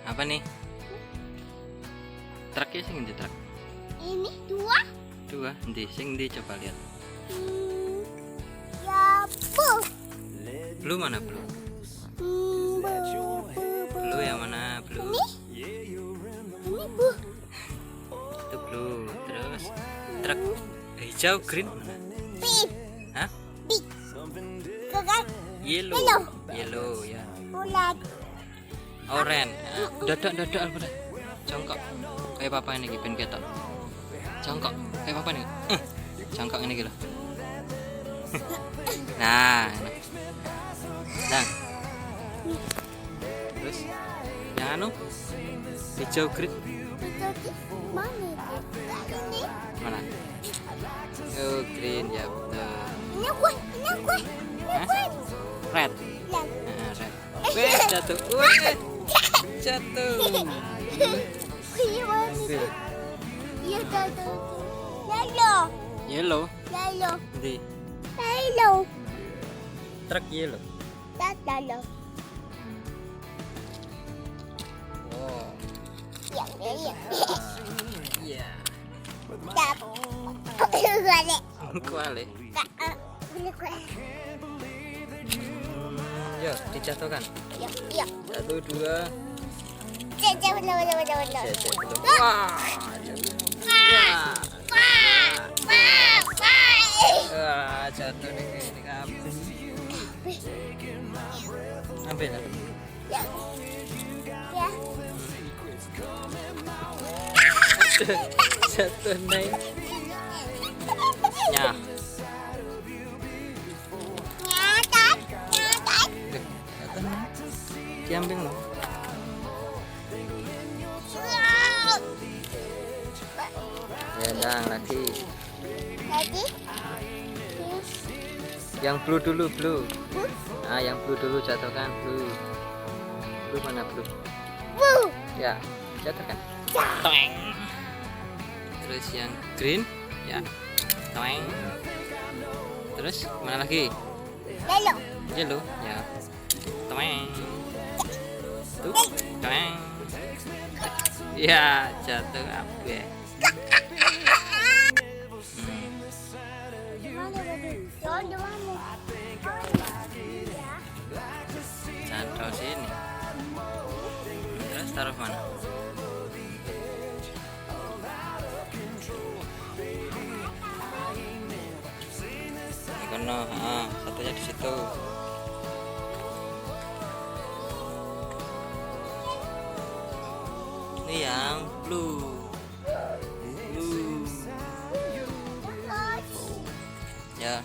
Apa nih? Truknya sing di truk. Ini dua. Dua, di sing di coba lihat. Ya, bu. Blue mana blue? Blue yang mana blue? Ini bu. Itu blue. Terus truk hijau green mana? Pink. Hah? Pink. Kakak. Yellow. Yellow. Yellow ya. Bulat. Orange. Dadak Alberta. Jongkok. Kayak papa ini ben ketok. Jongkok. Kayak papa nih. Jongkok ini gitu. Nah. Nah. Terus yang anu hijau green Itu mana itu? Ini. mana? Oh green ya betul. Ini aku. Ini aku. Hah? Red. Lihat. Red. Weh jatuh. Weh jatuh. Ini mana? Ambil. Iya jatuh. Yellow. Yellow. Yellow. Di Yellow. truk yellow. Yellow. Wow. Ya, ya. Iya. Tap. Balik. Kuali. Balik. Yo dijatuhkan. Ya, ya. 1 2. Jatuh, belum. Wah. Wah, jatuh nih ini kabeh. Ambil lah. Ya. Ya. Jatuh nih. Nyah. Nyatat. Jatuh nih. Diambil loh. Ya, dang lagi. Lagi. Yang blue dulu, blue. Ah, yang blue dulu jatuhkan, blue. Blue mana blue? Bu. Ya, jatuhkan. Toeng. Terus yang green, ya. Toeng. Terus mana lagi? Yellow. Yellow, ya. Toeng. Tuh, toeng. Ya, jatuh apa? Mana tadi? Di mana? Taruh sini. Terus taruh mana? Di kono, satunya di situ. Ini yang blue. Blue. Ya.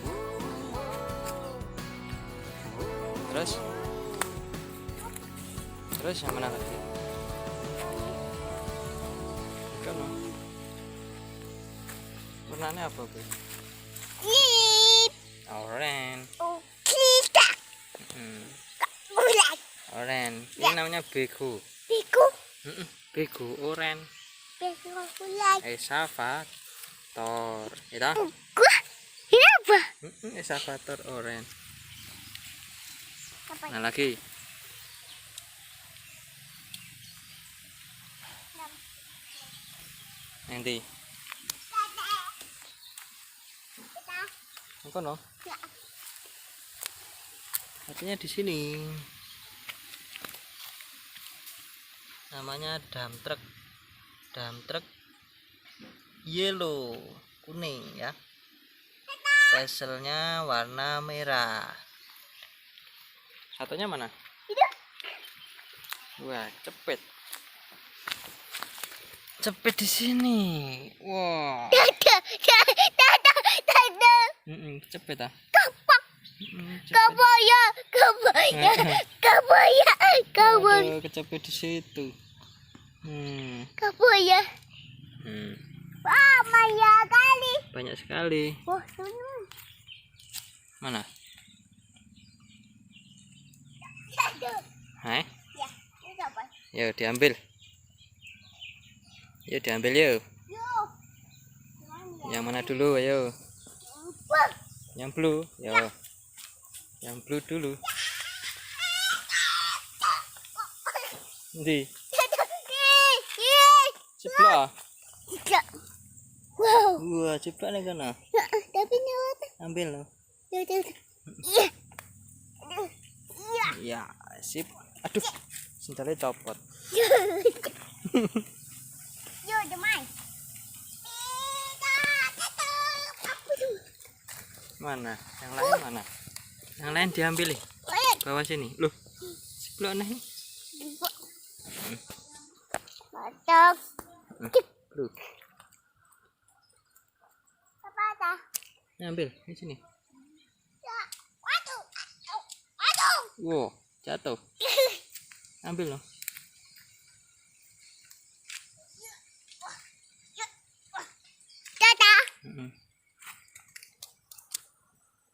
Terus yang mana lagi? Kono. Warnanya apa, Bu? Klip. Orange. Oh, kita. Bulat. Orange. Ini namanya begu. Biku. Begu orange. Biku bulat. Excavator. Itu? Gua. Ini apa? Excavator orange. Apa? Nah lagi. Nanti. Kita. Kono. Ya. Artinya di sini. Namanya dump truck. Dump truck yellow, kuning ya. Bezelnya warna merah. Satunya mana? Itu. Wah, cepet. Cepet di sini. Wah. Dadah. Cepet ah. Kapak. Cepet. Kaboya. Aduh, kecepet di situ. Kaboya. Wah, banyak kali. Banyak sekali. Wah, sana. Mana? Satu. Hah? Ya, itu apa? Yuk diambil. Yuk diambil yuk. Yuk. Yang mana dulu? Ayo. Wah. Yang blue. Yo. Yang blue dulu. Di. Ceplok. Tidak. Wow. Wah, ceplok nih kana. Tapi ni apa? Ambil lo. Iya. Iya. Iya. Ya, sip. Aduh, sendalnya copot. Yo, demai. Mana? Yang lain mana? Yang lain diambil nih. Bawa sini. Loh, ceplok nih. Mantap. Loh, Apa ada? ambil di sini. Waduh. Waduh. Wow, jatuh. Ambil loh. Dadah.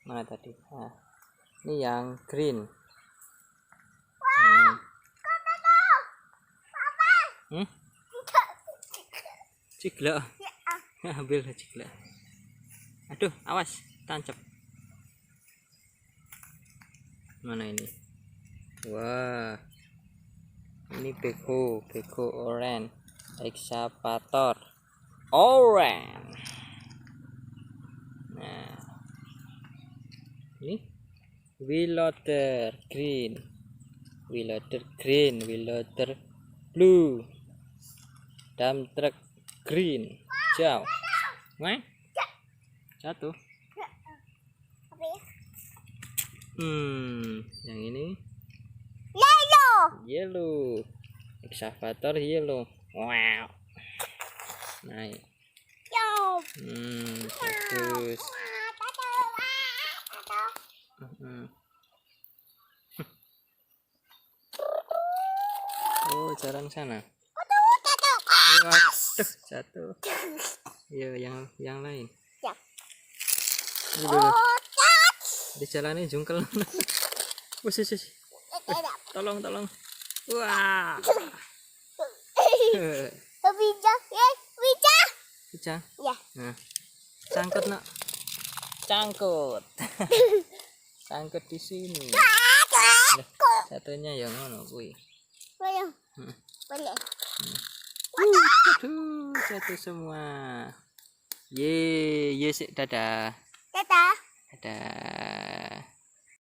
Mana tadi? Nah, ini yang green. Hmm? Ciglek. Ambil ciglek. Aduh, awas, tancap. Mana ini? Wah, ini beko orange, excavator orange. Nah, ini wheelloader green, wheelloader blue, dump truck green, jauh. Wah, jatuh. Apa ya? Yang ini yellow, excavator yellow. Wow, naik. Yo. Bagus. Oh, jalan sana. Waduh, jatuh. Iya, yang lain. Siap. Dulu. Di jalannya jungkel. Wes. Tolong. Wah. Bija, ya, bija. Bisa. Ya. Nah, cangkut nak. Cangkut. Cangkut di sini. Lah, satunya yang mana kuwi? Boleh. Boleh. Aduh, jatuh semua. Ye, sik dadah. Dadah. Dadah.